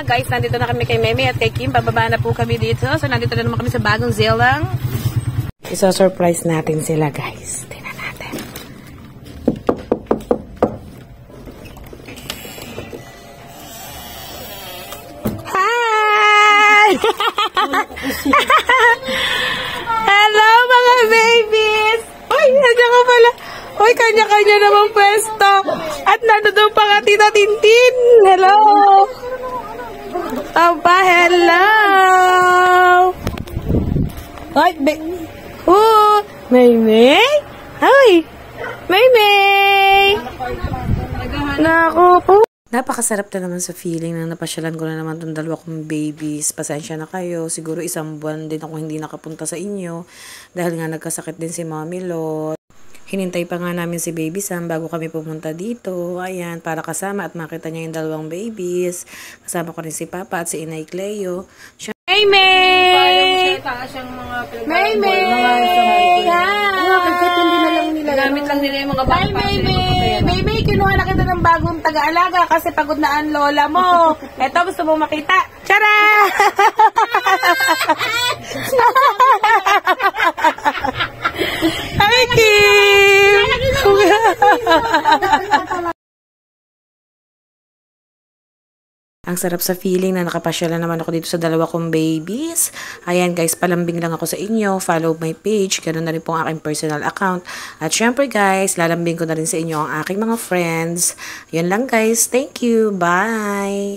Guys, nandito na kami kay Meme at kay Kim. Bababa na po kami dito. So, nandito na naman kami sa bagong Zelang. Iso-surprise natin sila, guys. Tingnan natin. Hi! Hello, mga babies! Uy, nandiyan ka pala. Uy, kanya-kanya naman pwesto. At nandun pa nga Tita Tintin. Hello! Aba, hello! Ay, Maymay? Ay! Maymay! Naku po. Napakasarap na naman sa feeling na napasyalan ko na naman itong dalawa kong babies. Pasensya na kayo. Siguro isang buwan din ako hindi nakapunta sa inyo. Dahil nga nagkasakit din si Mommy Lot. Hinintay pa nga namin si Baby Sam bago kami pumunta dito. Ayan, para kasama at makita niya yung dalawang babies. Kasama ko rin si Papa at si Inay Cleo. Maymay! Maymay! Gamit lang nila yung mga backpack. Maymay, kinuha na kita ng bagong taga-alaga kasi pagod na ang lola mo. Eto, gusto mo makita? Tara! Hi, Kim! Ang sarap sa feeling na nakapasya naman ako dito sa dalawa kong babies. Ayan guys, palambing lang ako sa inyo. Follow my page. Ganun na rin po ang aking personal account. At syempre guys, lalambing ko na rin sa inyo ang aking mga friends. Yun lang guys. Thank you. Bye!